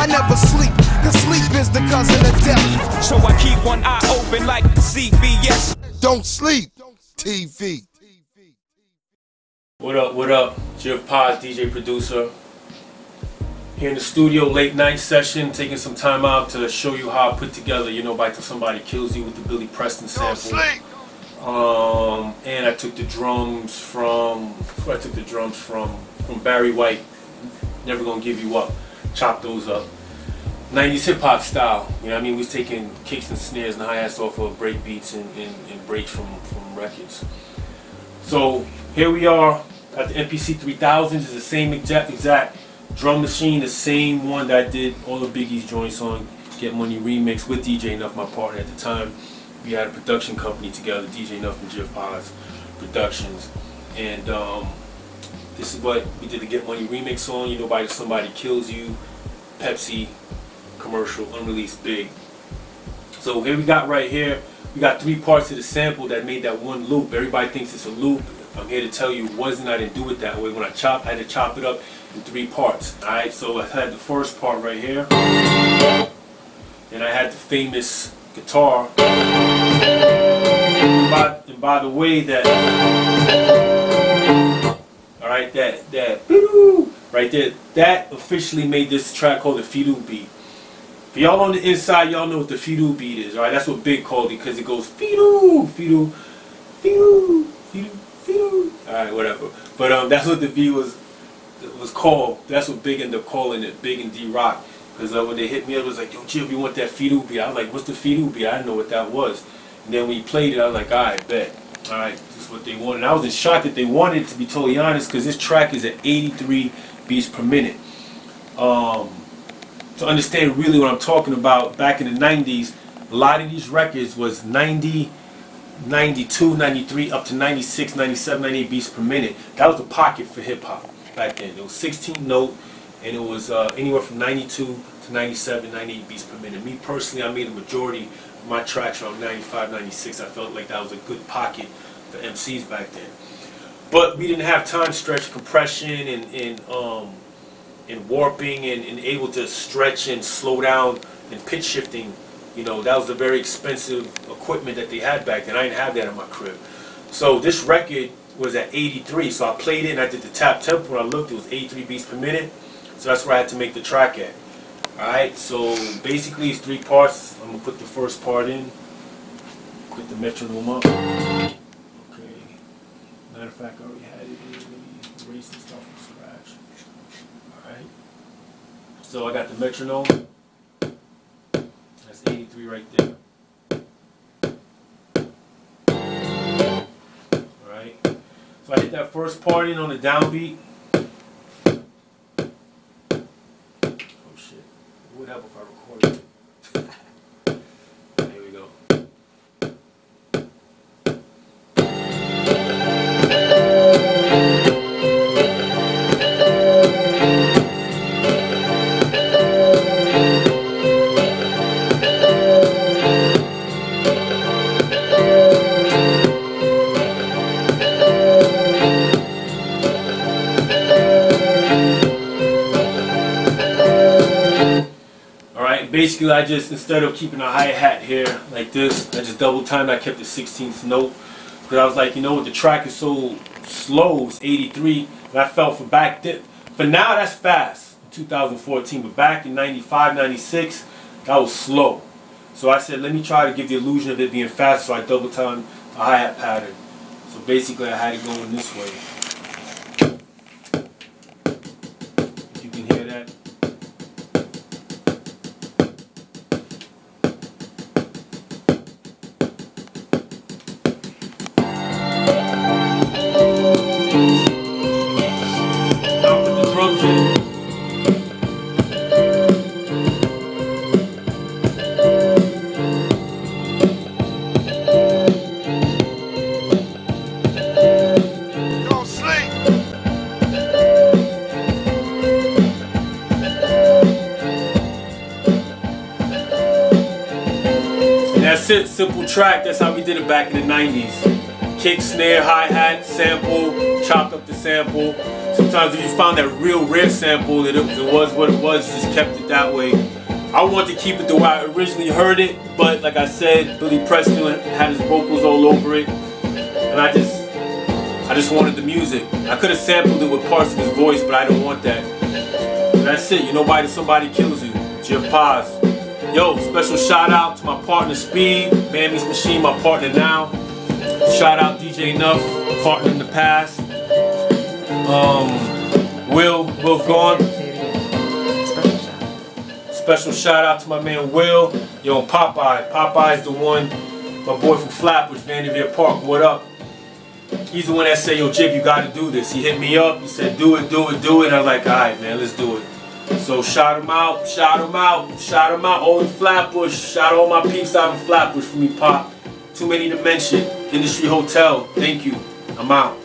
I never sleep, cause sleep is the cousin of death. So I keep one eye open like CBS. Don't sleep, TV. What up, Jiv Pos, DJ producer. Here in the studio, late night session, taking some time out to show you how I put together, you know, By Till Somebody Kills You with the Billy Preston sample. And I took the drums from Barry White, Never Gonna Give You Up. Chopped those up. 90s hip hop style, you know what I mean? We was taking kicks and snares and hi-hats off of break beats and breaks from records. So here we are at the MPC 3000. It's the same exact drum machine, the same one that I did all the Biggie's joints on, Get Money Remix with DJ Nuff, my partner at the time. We had a production company together, DJ Nuff and Jiv Pos Productions. And this is what we did the Get Money Remix on, you know, By Till Somebody Kills You, Pepsi commercial, unreleased Big. So here we got right here, we got 3 parts of the sample that made that one loop. Everybody thinks it's a loop. I'm here to tell you it wasn't. I didn't do it that way. When I chopped, I had to chop it up in 3 parts. Alright, so I had the first part right here. And I had the famous guitar. And by the way, that alright, that right there, that officially made this track called the Fiddle beat. For y'all on the inside, y'all know what the Fiddle beat is, alright? That's what Big called it, because it goes Fiddle, Fiddle, Fiddle, Fiddle, Fiddle. Alright, whatever. But that's what the beat was called. That's what Big ended up calling it, Big and D-Rock. Because when they hit me up, it was like, yo, Jiv, you want that Fiddle beat? I was like, what's the Fiddle beat? I didn't know what that was. And then when he played it, I was like, alright, bet. Alright, this is what they wanted. I was in shock that they wanted it, to be totally honest, because this track is at 83 beats per minute. To understand really what I'm talking about, back in the 90s, a lot of these records was 90, 92, 93, up to 96, 97, 98 beats per minute. That was the pocket for hip-hop back then. It was 16 note, and it was anywhere from 92 to 97, 98 beats per minute. Me personally, I made a majority of my tracks around 95, 96. I felt like that was a good pocket for MCs back then. But we didn't have time stretch compression and warping and able to stretch and slow down and pitch shifting. You know, that was a very expensive equipment that they had back then. I didn't have that in my crib. So this record was at 83. So I played it and I did the tap tempo. When I looked, it was 83 beats per minute. So that's where I had to make the track at. Alright, so basically it's 3 parts. I'm going to put the first part in. Put the metronome up. Okay. Matter of fact, I already had it in. Let me erase some stuff from scratch. Alright. So I got the metronome. That's 83 right there. Alright. So I hit that first part in on the downbeat. Oh shit. It would help if I recorded it. There we go. Basically, I just, instead of keeping a hi-hat here like this, I just double timed. I kept the 16th note because I was like, you know what, the track is so slow. It's 83, and I felt for back then. For now, that's fast in 2014, but back in 95, 96, that was slow. So I said, let me try to give the illusion of it being fast. So I double timed a hi-hat pattern. So basically, I had it going this way. You can hear that. That's it, simple track. That's how we did it back in the 90s. Kick, snare, hi-hat, sample, chopped up the sample. Sometimes when you found that real rare sample, it was what it was, just kept it that way. I wanted to keep it the way I originally heard it, but like I said, Billy Preston had his vocals all over it, and I just wanted the music. I could have sampled it with parts of his voice, but I didn't want that. So that's it. You know why somebody kills you. Jiv Pos. Yo, special shout out to my partner Speed, Mammy's Machine, my partner now. Shout out DJ Nuff, partner in the past. Will gone. Special shout out to my man Will. Yo, Popeye. Popeye's the one, my boy from Flatbush, Vanderveer Park. What up? He's the one that said, yo, Jiv, you gotta do this. He hit me up. He said, do it, do it, do it. And I was like, alright, man, let's do it. So shout him out, shout him out, shout him out. All in Flatbush. Shout all my peeps out in Flatbush for me, Pop. Too many to mention. Industry Hotel. Thank you. I'm out.